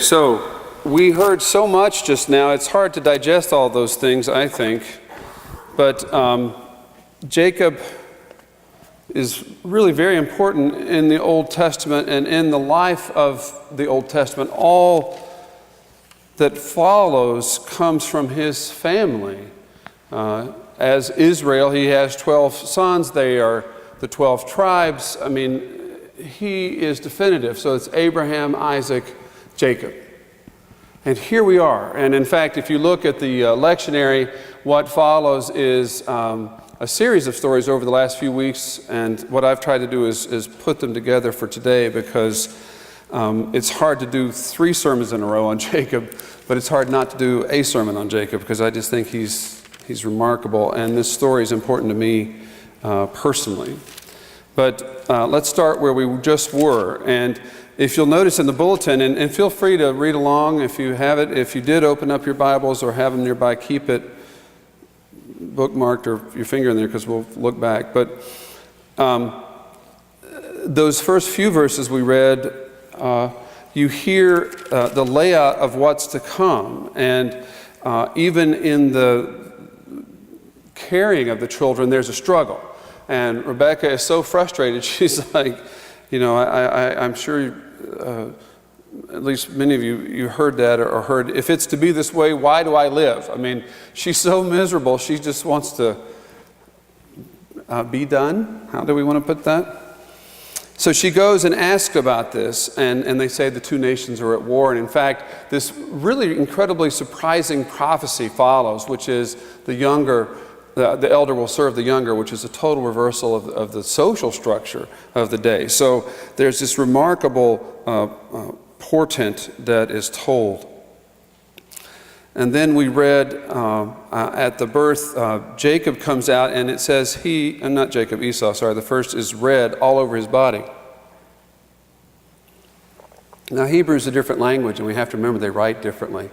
So, we heard so much just now, it's hard to digest all those things, I think. But Jacob is really very important in the Old Testament and in the life of the Old Testament. All that follows comes from his family. As Israel, he has 12 sons. They are the 12 tribes. I mean, he is definitive. So it's Abraham, Isaac, Jacob. And here we are. And in fact, if you look at the lectionary, what follows is a series of stories over the last few weeks. And what I've tried to do is put them together for today, because it's hard to do 3 sermons in a row on Jacob, but it's hard not to do a sermon on Jacob, because I just think he's remarkable. And this story is important to me personally. But let's start where we just were. And if you'll notice in the bulletin, and feel free to read along if you have it. If you did open up your Bibles or have them nearby, keep it bookmarked or your finger in there, because we'll look back. But those first few verses we read, you hear the layout of what's to come. And even in the carrying of the children, there's a struggle. And Rebecca is so frustrated. She's like, I'm sure at least many of you heard that or heard, if it's to be this way, why do I live? I mean, she's so miserable. She just wants to be done. How do we want to put that? So she goes and asks about this, and they say the 2 nations are at war. And in fact, this really incredibly surprising prophecy follows, which is the elder will serve the younger, which is a total reversal of the social structure of the day. So there's this remarkable portent that is told. And then we read at the birth, Jacob comes out, and it says Esau, the first is red all over his body. Now Hebrew is a different language, and we have to remember they write differently.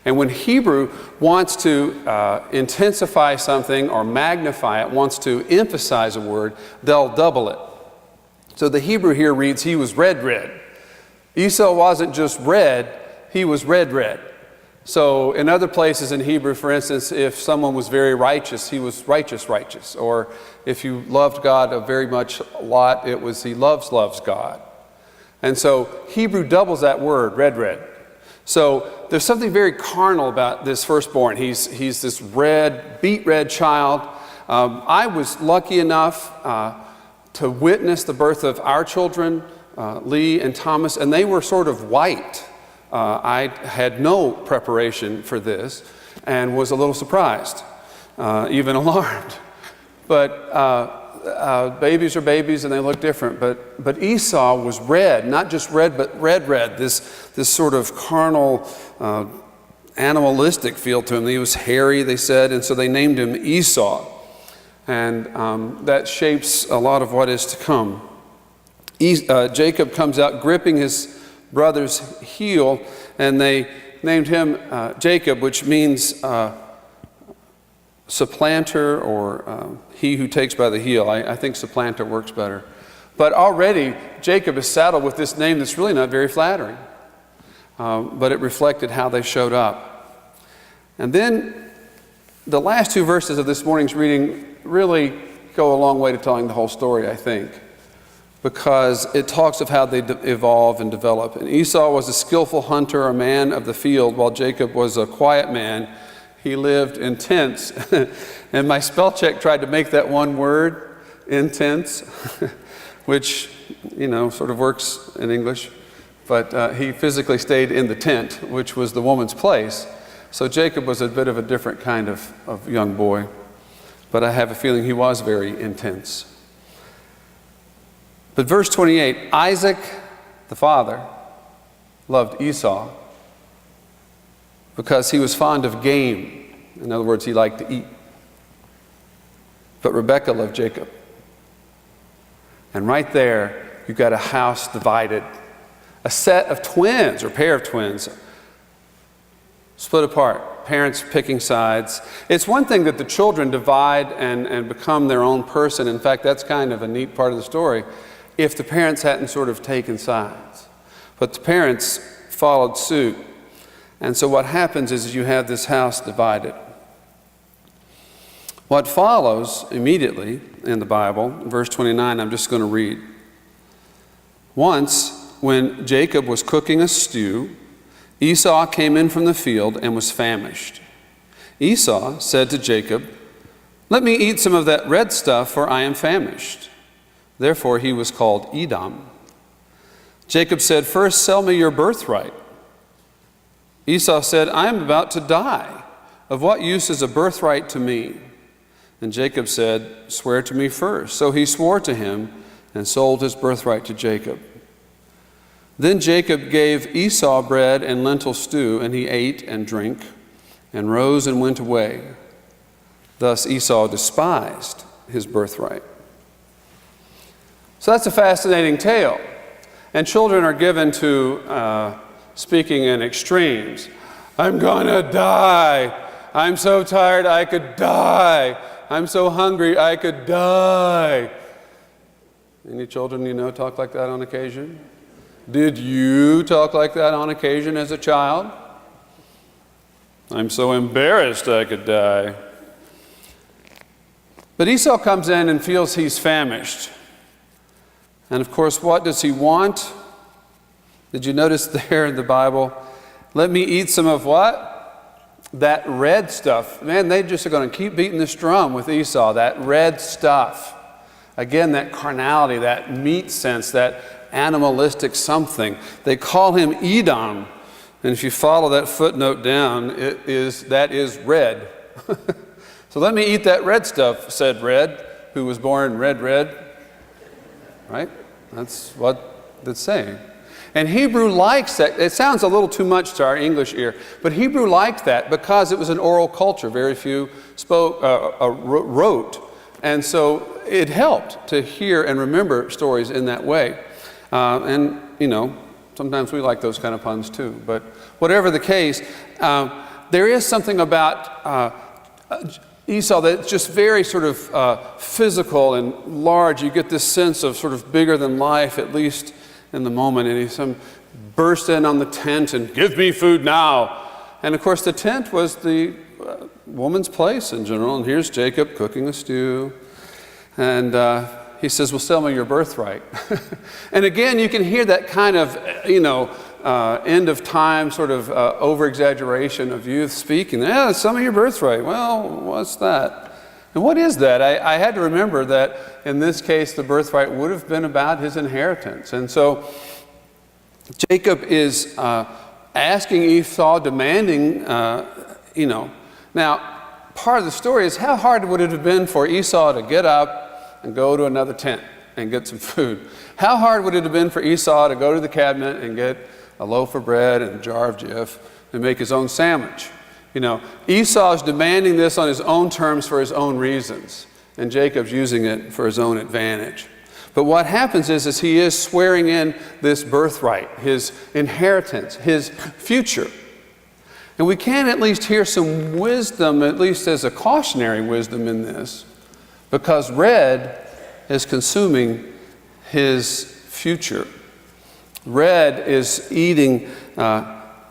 And when Hebrew wants to intensify something or magnify it, wants to emphasize a word, they'll double it. So the Hebrew here reads, he was red. Esau wasn't just red, he was red. So in other places in Hebrew, for instance, if someone was very righteous, he was righteous. Or if you loved God a lot, it was he loves God. And so Hebrew doubles that word, red. So there's something very carnal about this firstborn. He's this beet red child. I was lucky enough to witness the birth of our children, Lee and Thomas, and they were sort of white. I had no preparation for this and was a little surprised, even alarmed. But babies are babies, and they look different. But Esau was red, not just red, but red. This sort of carnal, animalistic feel to him. He was hairy, they said, and so they named him Esau. And that shapes a lot of what is to come. Jacob comes out gripping his brother's heel, and they named him Jacob, which means supplanter, or he who takes by the heel. I think supplanter works better. But already Jacob is saddled with this name that's really not very flattering. But it reflected how they showed up. And then the last 2 verses of this morning's reading really go a long way to telling the whole story, I think, because it talks of how they evolve and develop. And Esau was a skillful hunter, a man of the field, while Jacob was a quiet man. He lived in tents. And my spell check tried to make that one word, intense, which, sort of works in English. But he physically stayed in the tent, which was the woman's place. So Jacob was a bit of a different kind of young boy. But I have a feeling he was very intense. But verse 28, Isaac, the father, loved Esau because he was fond of game. In other words, he liked to eat. But Rebekah loved Jacob. And right there, you've got a house divided. A set of twins, or pair of twins, split apart. Parents picking sides. It's one thing that the children divide and become their own person. In fact, that's kind of a neat part of the story, if the parents hadn't sort of taken sides. But the parents followed suit. And so what happens is you have this house divided. What follows immediately in the Bible, verse 29, I'm just going to read. Once, when Jacob was cooking a stew, Esau came in from the field and was famished. Esau said to Jacob, "Let me eat some of that red stuff, for I am famished." Therefore he was called Edom. Jacob said, "First sell me your birthright." Esau said, "I am about to die. Of what use is a birthright to me?" And Jacob said, "Swear to me first." So he swore to him and sold his birthright to Jacob. Then Jacob gave Esau bread and lentil stew, and he ate and drank, and rose and went away. Thus Esau despised his birthright. So that's a fascinating tale. And children are given to speaking in extremes. I'm gonna die. I'm so tired I could die. I'm so hungry I could die. Any children you know talk like that on occasion? Did you talk like that on occasion as a child? I'm so embarrassed I could die. But Esau comes in and feels he's famished. And of course, what does he want? Did you notice there in the Bible? Let me eat some of what? That red stuff. Man, they just are going to keep beating this drum with Esau, that red stuff. Again, that carnality, that meat sense, that animalistic something. They call him Edom. And if you follow that footnote down, that is red. So let me eat that red stuff, said Red, who was born red. Right? That's what it's saying. And Hebrew likes that. It sounds a little too much to our English ear, but Hebrew liked that because it was an oral culture. Very few wrote. And so it helped to hear and remember stories in that way. And, you know, sometimes we like those kind of puns too. But whatever the case, there is something about Esau that's just very sort of physical and large. You get this sense of sort of bigger than life, at least in the moment. And he burst in on the tent and give me food now. And of course the tent was the woman's place in general. And here's Jacob cooking a stew. And he says, well, sell me your birthright. And again, you can hear that kind of, end of time sort of over-exaggeration of youth speaking. Yeah, sell me your birthright. Well, what's that? And what is that? I had to remember that in this case, the birthright would have been about his inheritance. And so Jacob is asking Esau, demanding, Now, part of the story is how hard would it have been for Esau to get up and go to another tent and get some food? How hard would it have been for Esau to go to the cabinet and get a loaf of bread and a jar of Jif and make his own sandwich? Esau's demanding this on his own terms for his own reasons, and Jacob's using it for his own advantage. But what happens is he is swearing in this birthright, his inheritance, his future. And we can at least hear some wisdom, at least as a cautionary wisdom in this, because red is consuming his future. Red is eating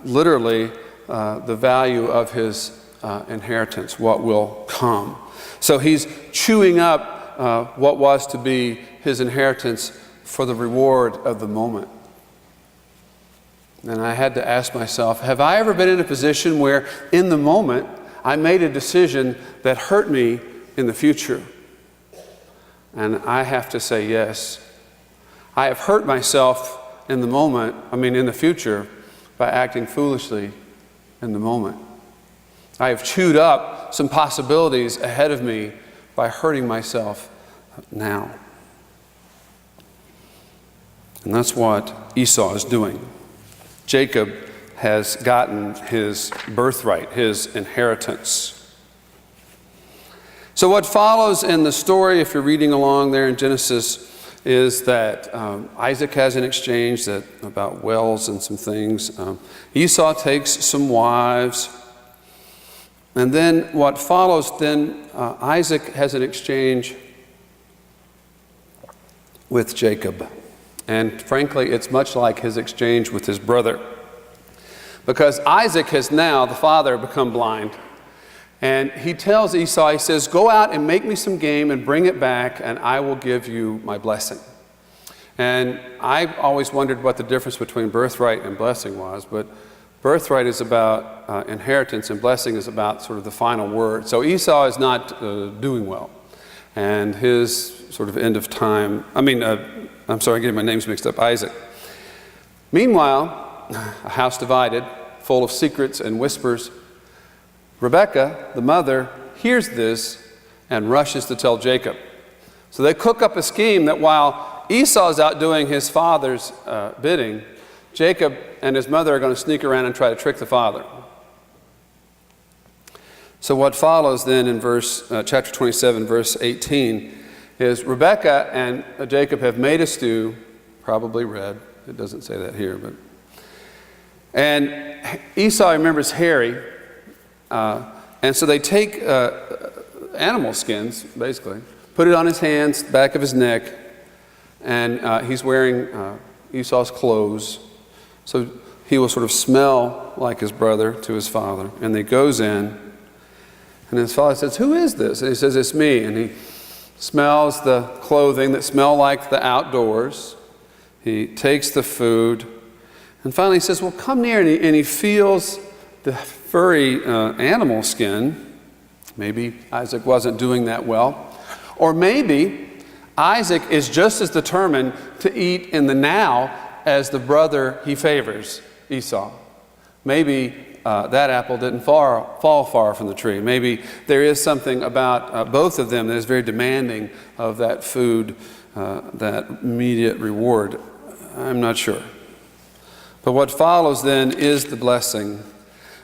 literally the value of his inheritance, what will come. So he's chewing up what was to be his inheritance for the reward of the moment. And I had to ask myself, have I ever been in a position where in the moment I made a decision that hurt me in the future? And I have to say yes. I have hurt myself in the future by acting foolishly in the moment. I have chewed up some possibilities ahead of me by hurting myself now. And that's what Esau is doing. Jacob has gotten his birthright, his inheritance. So what follows in the story, if you're reading along there in Genesis, is that Isaac has an exchange about wells and some things. Esau takes some wives. And then what follows, Isaac has an exchange with Jacob. And frankly, it's much like his exchange with his brother. because Isaac has now, the father, become blind. And he tells Esau, he says, go out and make me some game and bring it back, and I will give you my blessing. And I've always wondered what the difference between birthright and blessing was, but birthright is about inheritance, and blessing is about sort of the final word. So Esau is not doing well, and his sort of end of time, I'm sorry, I'm getting my names mixed up, Isaac. Meanwhile, a house divided, full of secrets and whispers. Rebekah, the mother, hears this and rushes to tell Jacob. So they cook up a scheme that while Esau's out doing his father's bidding, Jacob and his mother are going to sneak around and try to trick the father. So what follows then in chapter 27, verse 18, is Rebekah and Jacob have made a stew, probably red. It doesn't say that here, but. And Esau remembers hairy, and so they take animal skins, basically, put it on his hands, back of his neck, and he's wearing Esau's clothes, so he will sort of smell like his brother to his father. And he goes in, and his father says, who is this? And he says, it's me. And he smells the clothing that smell like the outdoors. He takes the food, and finally he says, well, come near, and he feels the furry animal skin. Maybe Isaac wasn't doing that well. Or maybe Isaac is just as determined to eat in the now as the brother he favors, Esau. Maybe that apple didn't fall far from the tree. Maybe there is something about both of them that is very demanding of that food, that immediate reward. I'm not sure. But what follows then is the blessing.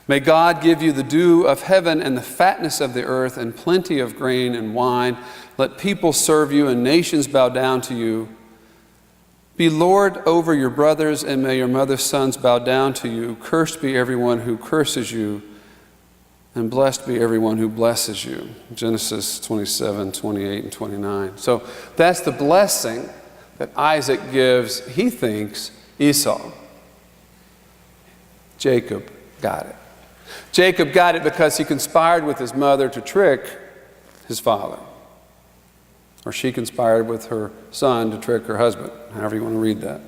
May God give you the dew of heaven and the fatness of the earth and plenty of grain and wine. Let people serve you and nations bow down to you. Be Lord over your brothers, and may your mother's sons bow down to you. Cursed be everyone who curses you, and blessed be everyone who blesses you. Genesis 27, 28, and 29. So that's the blessing that Isaac gives, he thinks, Esau. Jacob got it. Jacob got it because he conspired with his mother to trick his father. Or she conspired with her son to trick her husband, however you want to read that.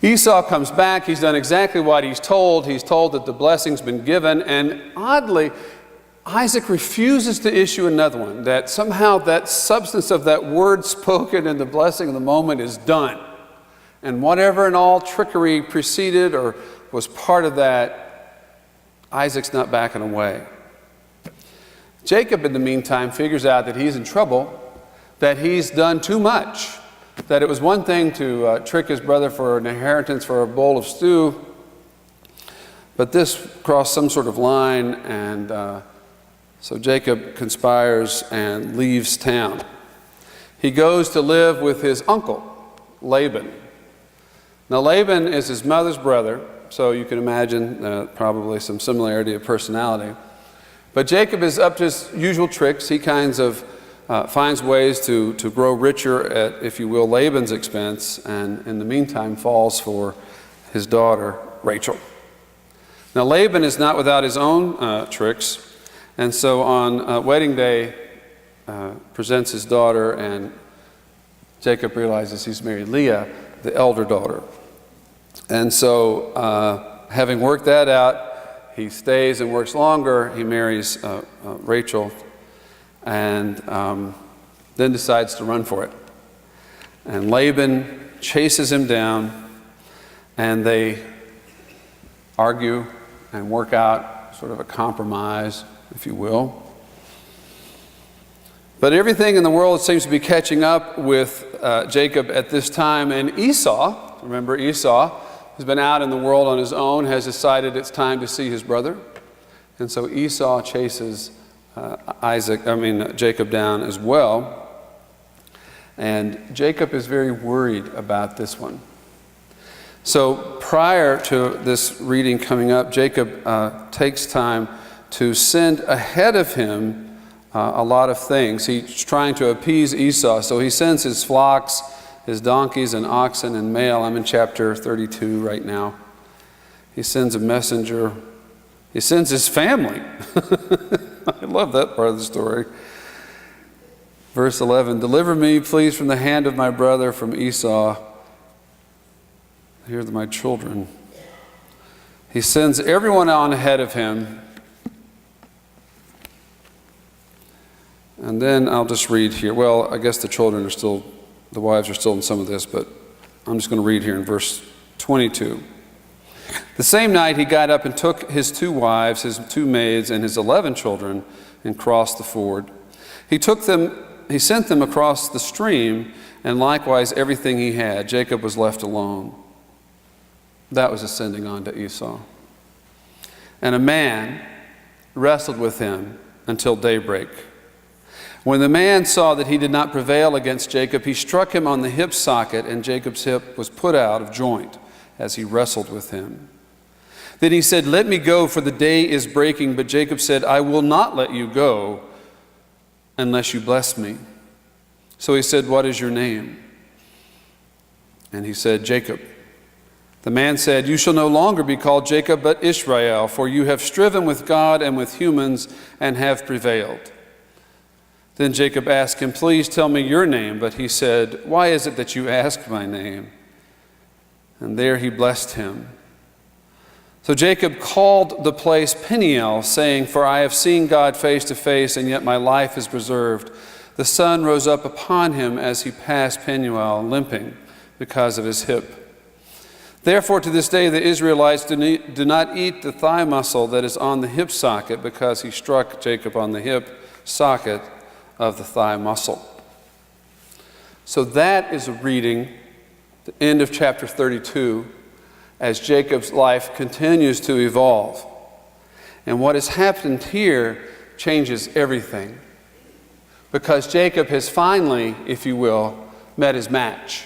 Esau comes back. He's done exactly what he's told. He's told that the blessing's been given. And oddly, Isaac refuses to issue another one, that somehow that substance of that word spoken in the blessing of the moment is done. And whatever and all trickery preceded or was part of that, Isaac's not backing away. Jacob, in the meantime, figures out that he's in trouble, that he's done too much, that it was one thing to trick his brother for an inheritance for a bowl of stew, but this crossed some sort of line, and so Jacob conspires and leaves town. He goes to live with his uncle, Laban. Now, Laban is his mother's brother, so you can imagine probably some similarity of personality. But Jacob is up to his usual tricks. He kinds of finds ways to grow richer at, if you will, Laban's expense, and in the meantime falls for his daughter, Rachel. Now, Laban is not without his own tricks, and so on wedding day presents his daughter, and Jacob realizes he's married Leah, the elder daughter. And so having worked that out, he stays and works longer. He marries Rachel, and then decides to run for it. And Laban chases him down, and they argue and work out sort of a compromise, if you will. But everything in the world seems to be catching up with Jacob at this time. And Esau, remember Esau, has been out in the world on his own, has decided it's time to see his brother. And so Esau chases Jacob down as well. And Jacob is very worried about this one. So prior to this reading coming up, Jacob takes time to send ahead of him a lot of things. He's trying to appease Esau. So he sends his flocks, his donkeys and oxen and male. I'm in chapter 32 right now. He sends a messenger. He sends his family. I love that part of the story. Verse 11, deliver me, please, from the hand of my brother, from Esau. Here are my children. He sends everyone on ahead of him. And then I'll just read here. Well, I guess the wives are still in some of this, but I'm just going to read here in verse 22. The same night he got up and took his 2 wives, his 2 maids, and his 11 children, and crossed the ford. He sent them across the stream, and likewise everything he had. Jacob was left alone. That was ascending on to Esau. And a man wrestled with him until daybreak. When the man saw that he did not prevail against Jacob, he struck him on the hip socket, and Jacob's hip was put out of joint as he wrestled with him. Then he said, let me go, for the day is breaking. But Jacob said, I will not let you go unless you bless me. So he said, what is your name? And he said, Jacob. The man said, you shall no longer be called Jacob, but Israel, for you have striven with God and with humans and have prevailed. Then Jacob asked him, please tell me your name. But he said, why is it that you ask my name? And there he blessed him. So Jacob called the place Peniel, saying, for I have seen God face to face, and yet my life is preserved. The sun rose up upon him as he passed Peniel, limping because of his hip. Therefore to this day the Israelites do not eat the thigh muscle that is on the hip socket, because he struck Jacob on the hip socket of the thigh muscle. So that is a reading, the end of chapter 32, as Jacob's life continues to evolve. And what has happened here changes everything, because Jacob has finally, if you will, met his match.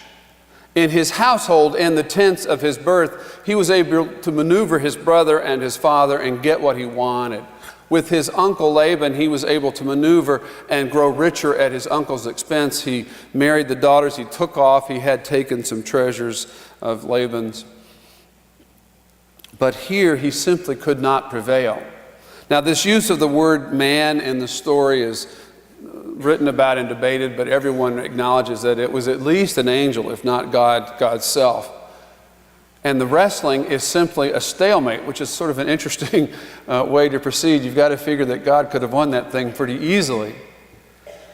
In his household, in the tents of his birth, he was able to maneuver his brother and his father and get what he wanted. With his uncle Laban, he was able to maneuver and grow richer at his uncle's expense. He married the daughters he took off. He had taken some treasures of Laban's. But here he simply could not prevail. Now, this use of the word man in the story is written about and debated, but everyone acknowledges that it was at least an angel, if not God, God's self. And the wrestling is simply a stalemate, which is sort of an interesting way to proceed. You've got to figure that God could have won that thing pretty easily.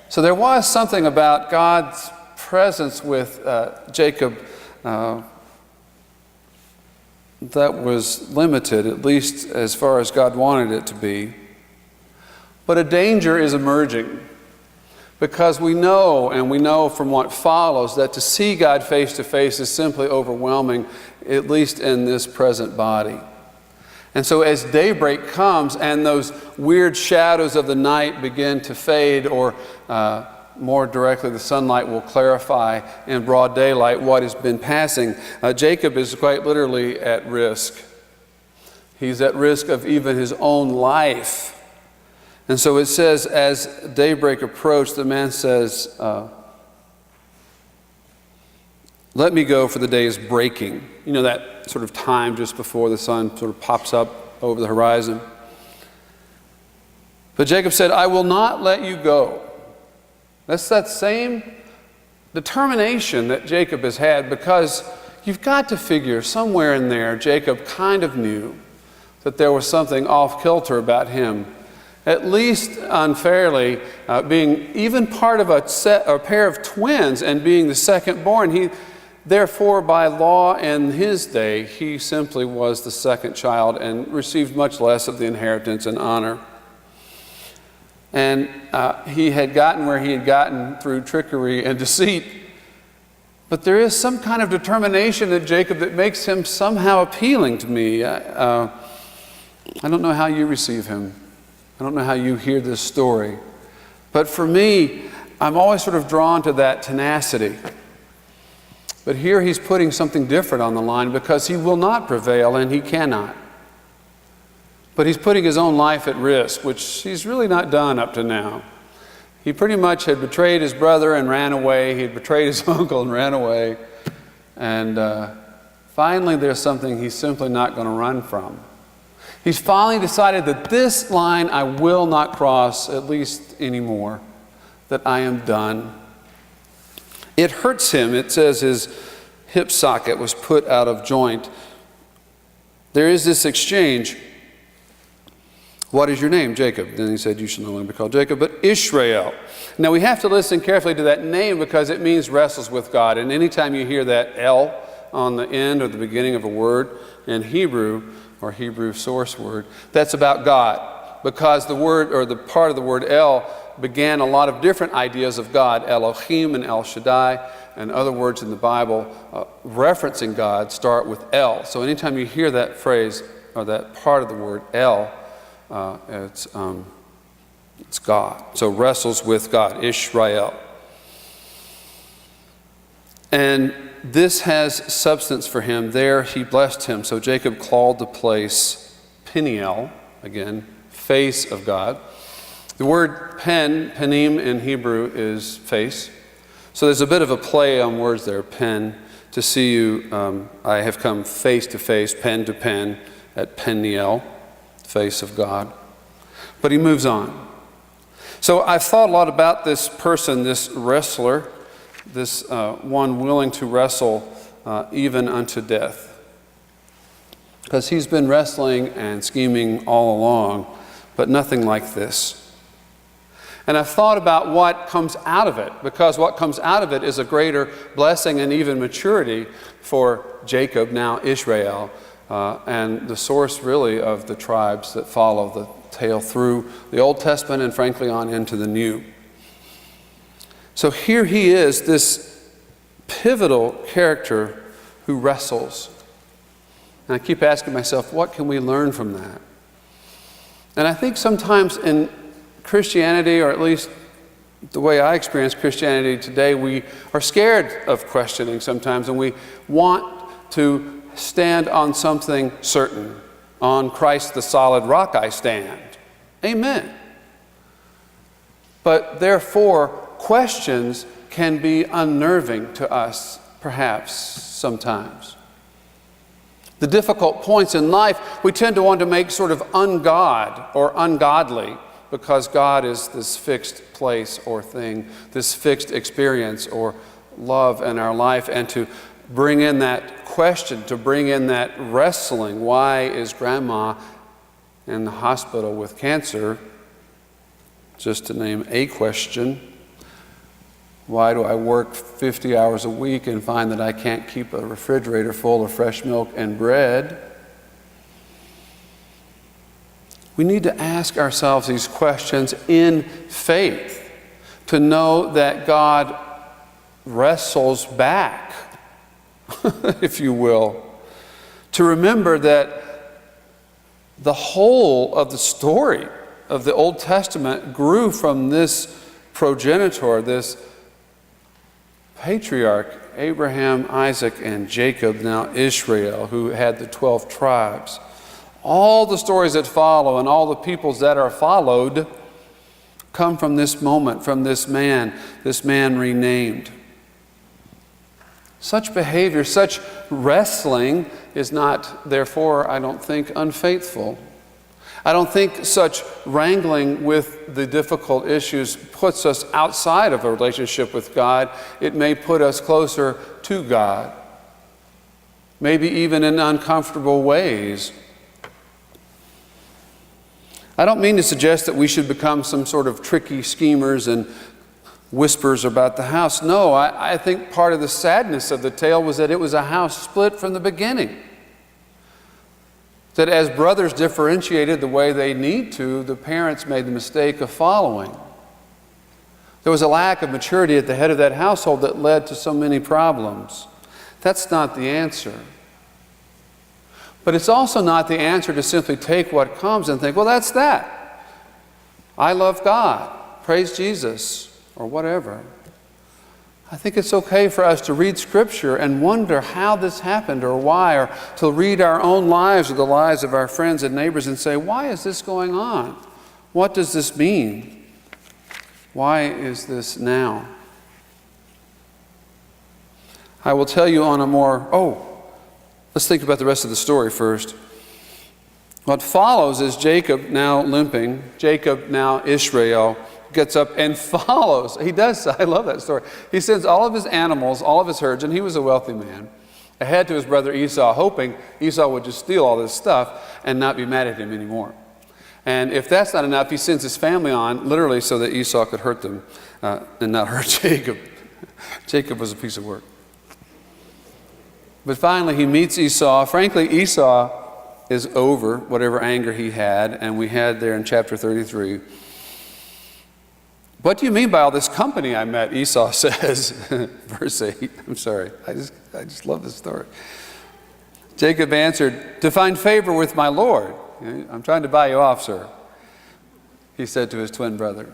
So there was something about God's presence with Jacob that was limited, at least as far as God wanted it to be. But a danger is emerging, because we know from what follows that to see God face to face is simply overwhelming, at least in this present body. And so as daybreak comes and those weird shadows of the night begin to fade, or more directly, the sunlight will clarify in broad daylight what has been passing, Jacob is quite literally at risk. He's at risk of even his own life. And so it says, as daybreak approached, the man says, let me go, for the day is breaking. You know, that sort of time just before the sun sort of pops up over the horizon. But Jacob said, I will not let you go. That's that same determination that Jacob has had, because you've got to figure somewhere in there Jacob kind of knew that there was something off-kilter about him, at least unfairly, being even part of a pair of twins and being the second born. Therefore, by law in his day, he simply was the second child and received much less of the inheritance and honor. And he had gotten where he had gotten through trickery and deceit. But there is some kind of determination in Jacob that makes him somehow appealing to me. I don't know how you receive him. I don't know how you hear this story. But for me, I'm always sort of drawn to that tenacity. But here he's putting something different on the line, because he will not prevail and he cannot. But he's putting his own life at risk, which he's really not done up to now. He pretty much had betrayed his brother and ran away. He had betrayed his uncle and ran away. And Finally, there's something he's simply not going to run from. He's finally decided that this line I will not cross, at least anymore, that I am done. It hurts him. It says his hip socket was put out of joint. There is this exchange. What is your name? Jacob. Then he said, you shall no longer be called Jacob, but Israel. Now we have to listen carefully to that name because it means wrestles with God. And anytime you hear that L on the end or the beginning of a word in Hebrew, or Hebrew source word, that's about God. Because the word, or the part of the word El, began a lot of different ideas of God, Elohim and El Shaddai, and other words in the Bible referencing God start with El. So anytime you hear that phrase, or that part of the word El, it's God. So wrestles with God, Israel. And this has substance for him. There he blessed him. So Jacob called the place Peniel, again, face of God. The word penim in Hebrew is face. So there's a bit of a play on words there, pen. To see you, I have come face to face, pen to pen, at Peniel, face of God. But he moves on. So I've thought a lot about this person, this wrestler, this one willing to wrestle even unto death. Because he's been wrestling and scheming all along, but nothing like this. And I've thought about what comes out of it, because what comes out of it is a greater blessing and even maturity for Jacob, now Israel, and the source really of the tribes that follow the tale through the Old Testament and frankly on into the New. So here he is, this pivotal character who wrestles. And I keep asking myself, what can we learn from that? And I think sometimes in Christianity, or at least the way I experience Christianity today, we are scared of questioning sometimes, and we want to stand on something certain. On Christ the solid rock I stand. Amen. But therefore, questions can be unnerving to us, perhaps, sometimes. The difficult points in life, we tend to want to make sort of ungod or ungodly, because God is this fixed place or thing, this fixed experience or love in our life, and to bring in that question, to bring in that wrestling. Why is grandma in the hospital with cancer? Just to name a question. Why do I work 50 hours a week and find that I can't keep a refrigerator full of fresh milk and bread? We need to ask ourselves these questions in faith, to know that God wrestles back, if you will. To remember that the whole of the story of the Old Testament grew from this progenitor, this patriarch, Abraham, Isaac, and Jacob, now Israel, who had the 12 tribes. All the stories that follow and all the peoples that are followed come from this moment, from this man renamed. Such behavior, such wrestling is not, therefore, I don't think, unfaithful. I don't think such wrangling with the difficult issues puts us outside of a relationship with God. It may put us closer to God, maybe even in uncomfortable ways. I don't mean to suggest that we should become some sort of tricky schemers and whispers about the house. No, I think part of the sadness of the tale was that it was a house split from the beginning. That as brothers differentiated the way they need to, the parents made the mistake of following. There was a lack of maturity at the head of that household that led to so many problems. That's not the answer. But it's also not the answer to simply take what comes and think, well, that's that. I love God. Praise Jesus. Or whatever. I think it's okay for us to read Scripture and wonder how this happened or why, or to read our own lives or the lives of our friends and neighbors and say, why is this going on? What does this mean? Why is this now? I will tell you on a more, Let's think about the rest of the story first. What follows is Jacob, now limping, Jacob, now Israel, gets up and follows. He does, I love that story. He sends all of his animals, all of his herds, and he was a wealthy man, ahead to his brother Esau, hoping Esau would just steal all this stuff and not be mad at him anymore. And if that's not enough, he sends his family on, literally so that Esau could hurt them and not hurt Jacob. Jacob was a piece of work. But finally, he meets Esau. Frankly, Esau is over whatever anger he had, and we had there in chapter 33. What do you mean by all this company I met? Esau says, verse 8. I'm sorry. I just love this story. Jacob answered, to find favor with my Lord. I'm trying to buy you off, sir, he said to his twin brother.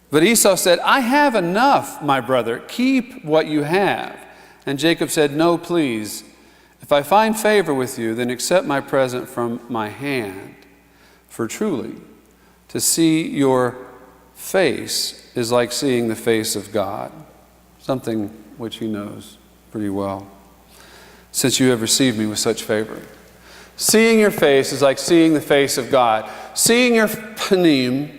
But Esau said, I have enough, my brother. Keep what you have. And Jacob said, no, please. If I find favor with you, then accept my present from my hand. For truly, to see your face is like seeing the face of God, something which he knows pretty well, since you have received me with such favor. Seeing your face is like seeing the face of God. Seeing your panim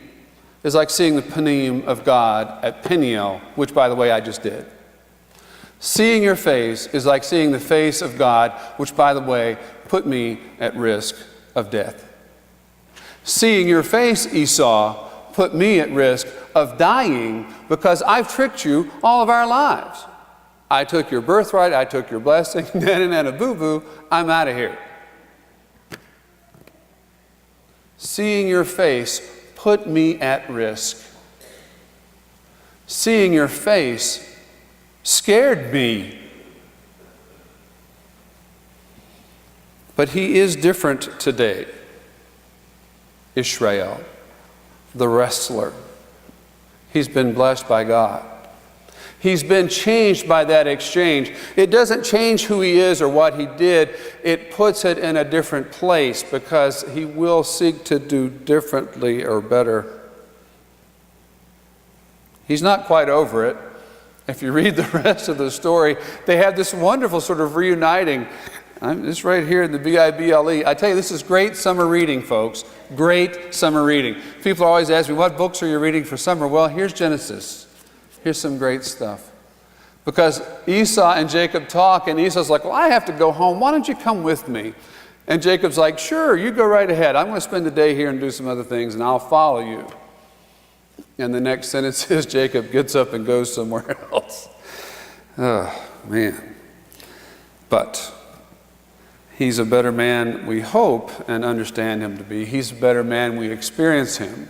is like seeing the panim of God at Peniel, which, by the way, I just did. Seeing your face is like seeing the face of God, which, by the way, put me at risk of death. Seeing your face, Esau, put me at risk of dying because I've tricked you all of our lives. I took your birthright, I took your blessing, nana boo-boo, I'm out of here. Seeing your face put me at risk. Seeing your face scared me. But he is different today. Israel, the wrestler. He's been blessed by God. He's been changed by that exchange. It doesn't change who he is or what he did. It puts it in a different place because he will seek to do differently or better. He's not quite over it. If you read the rest of the story, they have this wonderful sort of reuniting. It's right here in the Bible. I tell you, this is great summer reading, folks. Great summer reading. People always ask me, what books are you reading for summer? Well, here's Genesis. Here's some great stuff. Because Esau and Jacob talk, and Esau's like, well, I have to go home. Why don't you come with me? And Jacob's like, sure, you go right ahead. I'm going to spend the day here and do some other things, and I'll follow you. And the next sentence is Jacob gets up and goes somewhere else. Oh, man. But he's a better man we hope and understand him to be. He's a better man we experience him.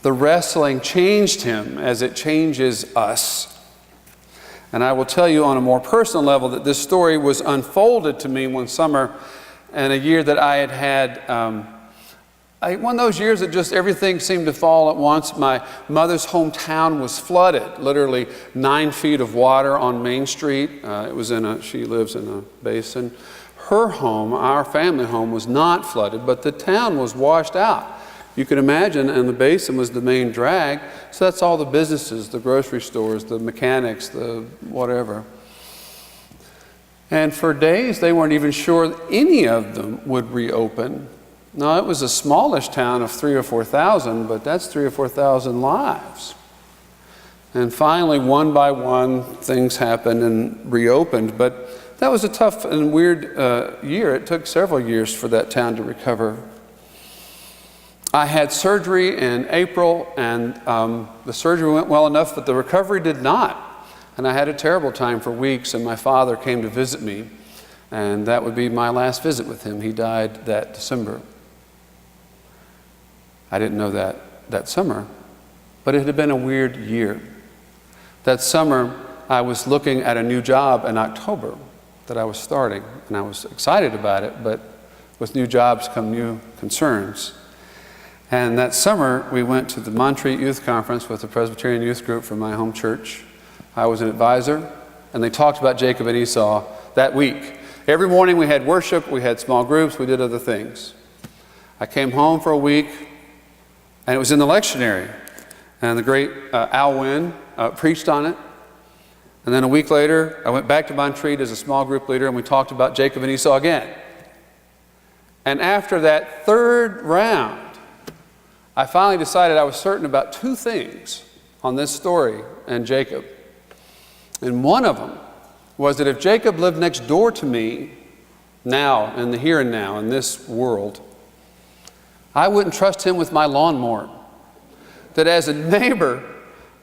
The wrestling changed him as it changes us. And I will tell you on a more personal level that this story was unfolded to me one summer and a year that I had one of those years that just everything seemed to fall at once. My mother's hometown was flooded, literally 9 feet of water on Main Street. She lives in a basin. Her home, our family home, was not flooded, but the town was washed out. You can imagine, and the basin was the main drag, so that's all the businesses, the grocery stores, the mechanics, the whatever. And for days, they weren't even sure any of them would reopen. Now, it was a smallish town of 3,000 or 4,000, but that's 3,000 or 4,000 lives. And finally, one by one, things happened and reopened. But that was a tough and weird year. It took several years for that town to recover. I had surgery in April, and the surgery went well enough, but the recovery did not. And I had a terrible time for weeks, and my father came to visit me. And that would be my last visit with him. He died that December. I didn't know that summer, but it had been a weird year. That summer, I was looking at a new job in October that I was starting, and I was excited about it, but with new jobs come new concerns. And that summer, we went to the Montreat Youth Conference with the Presbyterian Youth Group from my home church. I was an advisor, and they talked about Jacob and Esau that week. Every morning we had worship, we had small groups, we did other things. I came home for a week, and it was in the lectionary. And the great Al Wynn preached on it. And then a week later, I went back to Montreat as a small group leader, and we talked about Jacob and Esau again. And after that third round, I finally decided I was certain about two things on this story and Jacob. And one of them was that if Jacob lived next door to me, now, in the here and now, in this world, I wouldn't trust him with my lawnmower. That as a neighbor,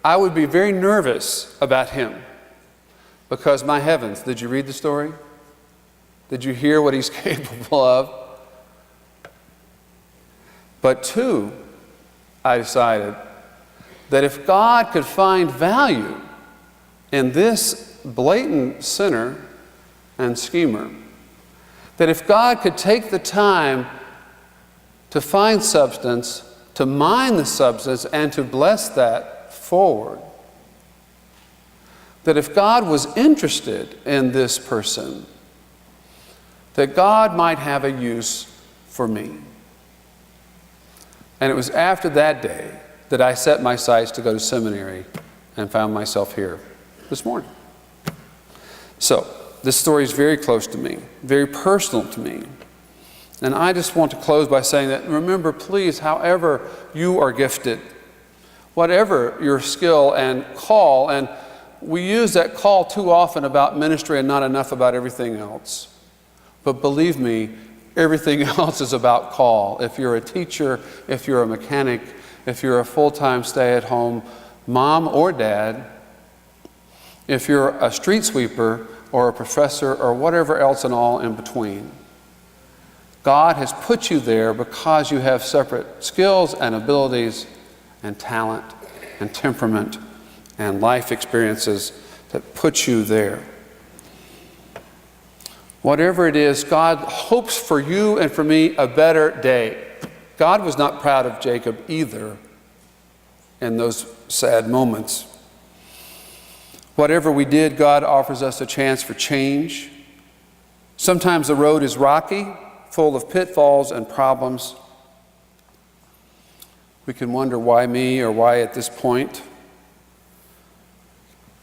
I would be very nervous about him. Because, my heavens, did you read the story? Did you hear what he's capable of? But two, I decided that if God could find value in this blatant sinner and schemer, that if God could take the time to find substance, to mine the substance, and to bless that forward, that if God was interested in this person, that God might have a use for me. And it was after that day that I set my sights to go to seminary and found myself here this morning. So, this story is very close to me, very personal to me. And I just want to close by saying that, remember, please, however you are gifted, whatever your skill and call, and we use that call too often about ministry and not enough about everything else. But believe me, everything else is about call. If you're a teacher, if you're a mechanic, if you're a full-time stay-at-home mom or dad, if you're a street sweeper or a professor or whatever else and all in between, God has put you there because you have separate skills and abilities and talent and temperament and life experiences that put you there. Whatever it is, God hopes for you and for me a better day. God was not proud of Jacob either in those sad moments. Whatever we did, God offers us a chance for change. Sometimes the road is rocky, full of pitfalls and problems. We can wonder, why me, or why at this point?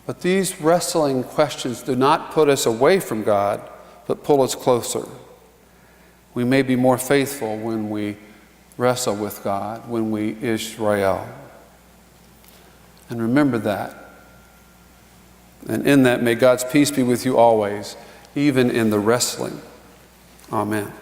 But these wrestling questions do not put us away from God, but pull us closer. We may be more faithful when we wrestle with God, when we Israel. And remember that. And in that, may God's peace be with you always, even in the wrestling. Amen.